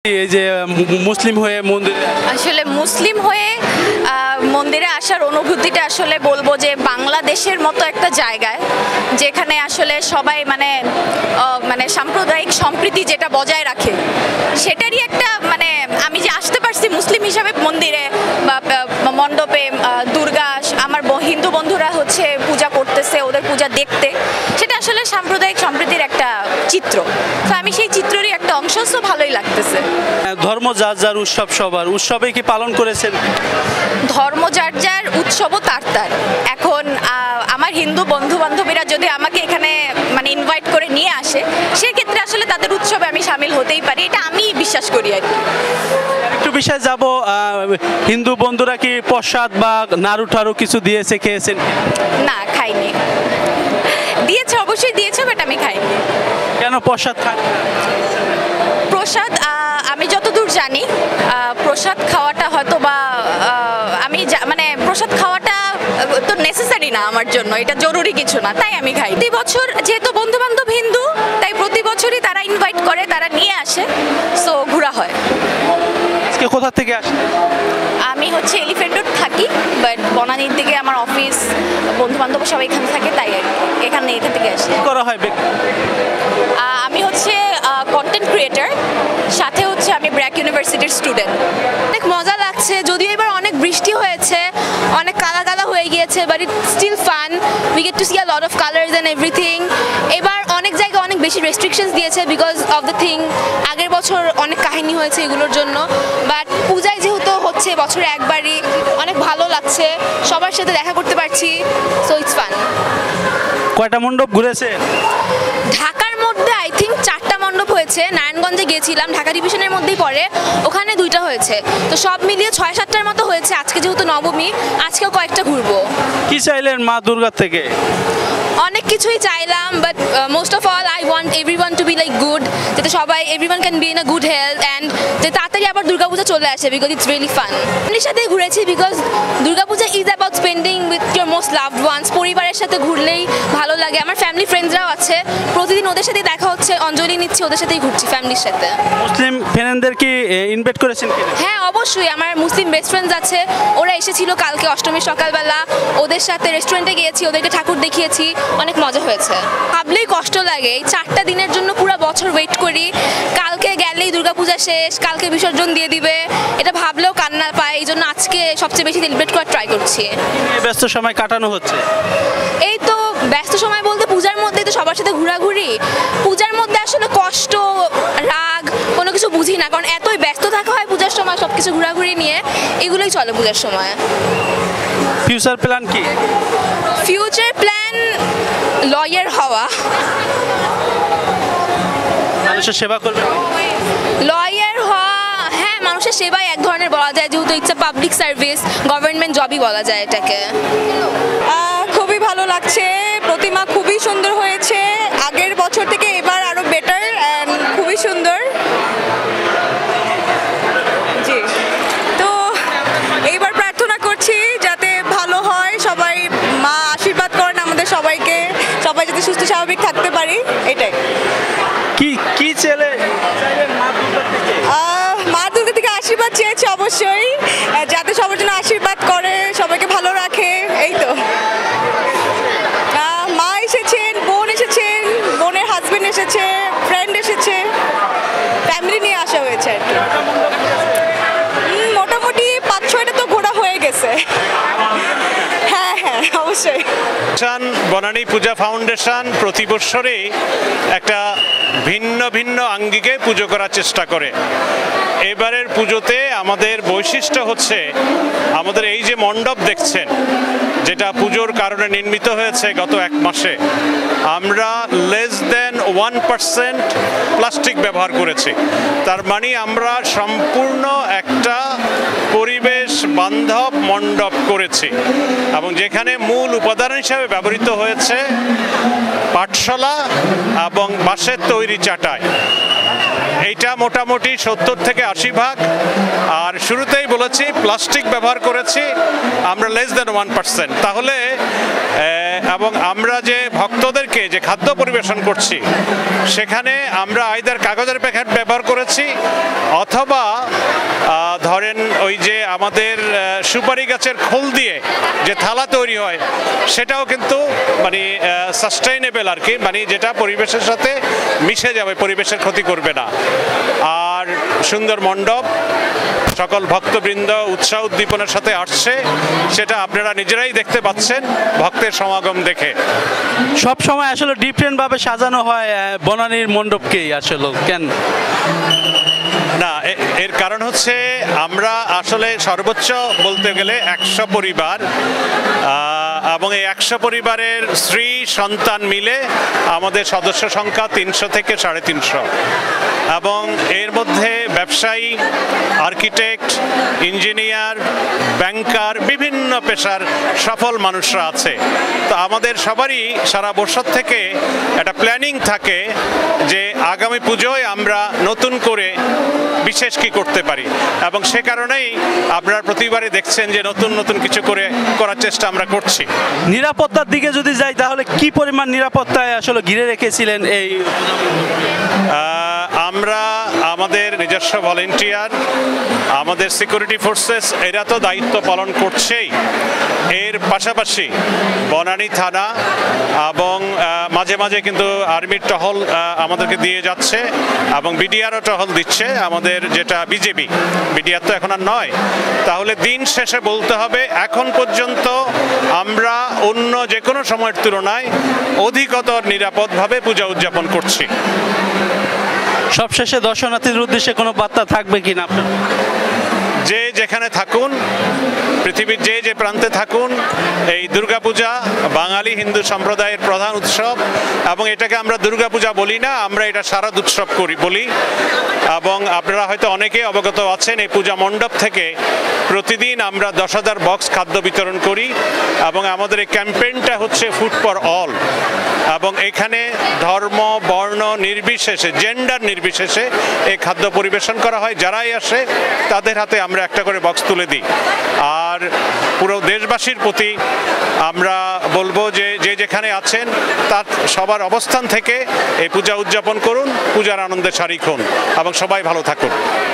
এই যে মুসলিম হয়ে মন্দিরে আসলে মুসলিম হয়ে মন্দিরে আসার অনুভূতিটা আসলে বলবো যে বাংলাদেশের মতো একটা জায়গায় যেখানে আসলে সবাই মানে সাম্প্রদায়িক সম্প্রীতি যেটা বজায় রাখে সেটারই একটা আমি যে আসতে পারছি মুসলিম হিসাবে মন্দিরে বা মণ্ডপে দুর্গা আমার হিন্দু বন্ধুরা হচ্ছে পূজা করতেছে ওদের পূজা দেখতে সেটা আসলে সাম্প্রদায়িক সম্প্রীতির একটা চিত্র। তো আমি সেই চিত্রেরই একটা অংশ, তো ভালোই লাগতেছে। ধর্ম যার যার উৎসব সবার, উৎসবে কি পালন করেছেন? ধর্ম যার যার, উৎসবও তার তার। এখন আমার হিন্দু বন্ধু বান্ধবীরা যদি আমাকে এখানে ইনভাইট করে নিয়ে আসে সেক্ষেত্রে আসলে তাদের উৎসবে আমি সামিল হতেই পারি, এটা আমি বিশ্বাস করি আর কি। একটু বিষয়ে যাব, হিন্দু বন্ধুরা কি প্রসাদ বা নাড়ু টাড়ু কিছু দিয়েছে, খেয়েছেন? না, খাইনি। দিয়েছে, অবশ্যই দিয়েছে, বাট আমি খাইনি। কেন প্রসাদ খান? প্রসাদ আমি যতদূর জানি প্রসাদ খাওয়াটা হয়তো বা প্রসাদ খাওয়াটা তো নেসেসারি না আমার জন্য, এটা জরুরি কিছু না, তাই আমি খাই। প্রতি বছর যেহেতু বন্ধু বান্ধব হিন্দু, তাই প্রতি বছরই তারা ইনভাইট করে, তারা নিয়ে আসে, সো ঘোরা হয়। আজকে কোথা থেকে আসেন? আমি হচ্ছে এলিফ্যান্ট রোড থাকি, বাট বনানীর দিকে আমার অফিস, বন্ধু বান্ধব সবাই এখানে থাকে, তাই আর এখান থেকে আসি। করা হয় আমি হচ্ছে কন্টেন্ট ক্রিয়েটার, সাথে হচ্ছে আমি ব্র্যাক ইউনিভার্সিটির স্টুডেন্ট। অনেক মজা লাগছে, যদিও এবার অনেক বৃষ্টি হয়েছে, অনেক কালা কালা হয়ে গিয়েছে, but it still fun. We get to see a lot of colours and everything. এবার অনেক জায়গায় অনেক বেশি রেস্ট্রিকশনস দিয়েছে বিকজ অফ দ্য থিং। আগের বছর অনেক কাহিনী হয়েছে এগুলোর জন্য, বাট পূজায় যেহেতু হচ্ছে বছরে একবারই, অনেক ভালো লাগছে, সবার সাথে দেখা করতে পারছি, সো ইটস ফান। কয়টা মণ্ডপ ঘুরেছে? ঢাকার মধ্যে আই থিঙ্ক 4টা মণ্ডপ হয়েছে। নারায়ণগঞ্জে গিয়েছিলাম, ঢাকা ডিভিশনের মধ্যেই পড়ে, ওখানে 2টা হয়েছে, তো সব মিলিয়ে 6-7টার মতো হয়েছে। আজকে যেহেতু নবমী, আজকেও কয়েকটা ঘুরবো। কি চাইলেন মা দুর্গা থেকে? অনেক কিছুই চাইলাম, but most of all I want everyone two be like good, যাতে সবাই everyone can be in a good health, and যে তাড়াতাড়ি আবার দুর্গাপূজা চলে আসে, বিকজ ইটস রিয়েলি ফান। ফ্যামিলির সাথে ঘুরেছি because Durga Puja is about spending with your most loved once. পরিবারের সাথে ঘুরলেই ভালো লাগে। আমার ফ্যামিলি ফ্রেন্ডসরাও আছে, প্রতিদিন ওদের সাথেই দেখা হচ্ছে, অঞ্জলি নিচ্ছি, ওদের সাথেই ঘুরছি ফ্যামিলির সাথে। মুসলিম ফ্রেন্ডদের কি ইনভাইট করেছেন কিনা? হ্যাঁ, অবশ্যই। আমার মুসলিম বেস্ট ফ্রেন্ডস আছে, ওরা এসেছিল কালকে অষ্টমীর সকালবেলা, ওদের সাথে রেস্টুরেন্টে গিয়েছি, ওদেরকে ঠাকুর দেখিয়েছি, অনেক মজা হয়েছে। ভাবলেই কষ্ট লাগে, এই 4টা দিনের জন্য পুরো বছর ওয়েট করি, কালকে গেলেই দুর্গাপূজা শেষ, কালকে বিসর্জন দিয়ে দিবে, এটা ভাবলেও কান্না পায়। এই জন্য আজকে সবচেয়ে বেশি সেলিব্রেট করার ট্রাই করছি। ব্যস্ত সময় কাটানো হচ্ছে? এই তো ব্যস্ত সময় বলতে পূজার মধ্যেই তো সবার সাথে ঘোরাঘুরি। পূজার মধ্যে আসলে কষ্ট, রাগ কোনো কিছু বুঝি না, কারণ এতই ব্যস্ত থাকা হয় পূজার সময়, সব কিছু ঘোরাঘুরি নিয়ে, এগুলোই চলে পূজার সময়। ফিউচার প্ল্যান কি? ফিউচার প্ল্যান লয়ার হওয়া। মানুষের সেবা করবে? লয়ার হওয়া, হ্যাঁ, মানুষের সেবাই এক ধরনের বলা যায়, যেহেতু it's a public service, government জবই বলা যায় এটাকে। খুবই ভালো লাগছে, প্রতিমা খুবই সুন্দর হয়েছে, আগের বছর থেকে এবার আরো বেটার অ্যান্ড খুবই সুন্দর। জি, তো এইবার প্রার্থনা করছি যাতে ভালো হয়, সবাই মা আশীর্বাদ করেন আমাদের সবাইকে, সবাই যাতে সুস্থ স্বাভাবিক থাকতে পারি, এটাই। কি চাইলেন মা দুর্গা থেকে? মা দুর্গা থেকে আশীর্বাদ চেয়েছে অবশ্যই, যাতে সবার জন্য আশীর্বাদ করে, সবাইকে ভালো রাখে, এই তো। মা এসেছেন, বোন এসেছেন, বোনের হাজবেন্ড এসেছে, ফ্রেন্ড এসেছে, ফ্যামিলি নিয়ে আসা হয়েছে। মোটামুটি 5-6টা তো ঘোরা হয়ে গেছে। হ্যাঁ হ্যাঁ, অবশ্যই। বনানী পূজা ফাউন্ডেশন প্রতি বছরই একটা ভিন্ন ভিন্ন আঙ্গিকে পুজো করার চেষ্টা করে। এবারের পুজোতে আমাদের বৈশিষ্ট্য হচ্ছে আমাদের এই যে মণ্ডপ দেখছেন, যেটা পুজোর কারণে নির্মিত হয়েছে গত 1 মাসে, আমরা লেস দেন 1% প্লাস্টিক ব্যবহার করেছি। তার মানে আমরা সম্পূর্ণ একটা পরিবেশ বান্ধব মণ্ডপ করেছি, এবং যেখানে মূল উপাদান হিসাবে ব্যবহৃত হয়েছে পাটশালা এবং বাঁশের তৈরি চাটাই। এইটা মোটামুটি 70 থেকে 80 ভাগ। আর শুরুতেই বলেছি প্লাস্টিক ব্যবহার করেছি আমরা লেস দেন 1%। তাহলে এবং আমরা যে ভক্তদেরকে যে খাদ্য পরিবেশন করছি সেখানে আমরা আইদার কাগজের প্যাকেট ব্যবহার করেছি অথবা ধরেন ওই যে আমাদের সুপারি গাছের খোল দিয়ে যে থালা তৈরি হয় সেটাও কিন্তু মানে সাস্টেইনেবল আর কি, মানে যেটা পরিবেশের সাথে মিশে যাবে, পরিবেশের ক্ষতি করবে না। আর সুন্দর মণ্ডপ, সকল ভক্তবৃন্দ উৎসাহ উদ্দীপনার সাথে আসছে, সেটা আপনারা নিজেরাই দেখতে পাচ্ছেন ভক্তের সমাগম দেখে। সব সময় আসলে ডিফারেন্ট ভাবে সাজানো হয় বনানীর মণ্ডপকেই আসলে কেন? না, এর কারণ হচ্ছে আমরা আসলে সর্বোচ্চ বলতে গেলে 100 পরিবার, এবং এই 100 পরিবারের স্ত্রী সন্তান মিলে আমাদের সদস্য সংখ্যা 300 থেকে 350, এবং এর মধ্যে ব্যবসায়ী, আর্কিটেক্ট, ইঞ্জিনিয়ার, ব্যাংকার, বিভিন্ন পেশার সফল মানুষরা আছে। তো আমাদের সবারই সারা বছর থেকে একটা প্ল্যানিং থাকে যে আগামী পুজোয় আমরা নতুন করে বিশেষ কি করতে পারি, এবং সে কারণেই আপনারা প্রতিবারই দেখছেন যে নতুন নতুন কিছু করার চেষ্টা আমরা করছি। নিরাপত্তার দিকে যদি যাই তাহলে কি পরিমাণ নিরাপত্তায় আসলে ঘিরে রেখেছিলেন এই? আমরা আমাদের নিজস্ব ভলেন্টিয়ার, আমাদের সিকিউরিটি ফোর্সেস এরা তো দায়িত্ব পালন করছেই, এর পাশাপাশি বনানী থানা এবং মাঝে মাঝে কিন্তু আর্মির টহল আমাদেরকে দিয়ে যাচ্ছে, এবং বিডিআরও টহল দিচ্ছে আমাদের, যেটা বিডিআর তো এখন আর নয়। তাহলে দিন শেষে বলতে হবে এখন পর্যন্ত আমরা অন্য যে কোনো সময়ের তুলনায় অধিকতর নিরাপদভাবে পূজা উদযাপন করছি। সবশেষে দর্শনার্থীদের উদ্দেশ্যে কোনো বার্তা থাকবে কিনা আপনার? যে যেখানে থাকুন, পৃথিবীর যে যে প্রান্তে থাকুন, এই দুর্গাপূজা বাঙালি হিন্দু সম্প্রদায়ের প্রধান উৎসব, এবং এটাকে আমরা দুর্গাপূজা বলি না, আমরা এটা শারদ উৎসব বলি। এবং আপনারা হয়তো অনেকে অবগত আছেন এই পূজা মণ্ডপ থেকে প্রতিদিন আমরা 10,000 বক্স খাদ্য বিতরণ করি, এবং আমাদের এই ক্যাম্পেইনটা হচ্ছে ফুড ফর অল, এবং এখানে ধর্ম বর্ণ নির্বিশেষে, জেন্ডার নির্বিশেষে এই খাদ্য পরিবেশন করা হয়। যারাই আসে তাদের হাতে আমরা একটা করে বক্স তুলে দিই। আর পুরো দেশবাসীর প্রতি আমরা বলবো যে যে যেখানে আছেন তার সবার অবস্থান থেকে এই পূজা উদযাপন করুন, পূজার আনন্দে শারিক হন, এবং সবাই ভালো থাকুন।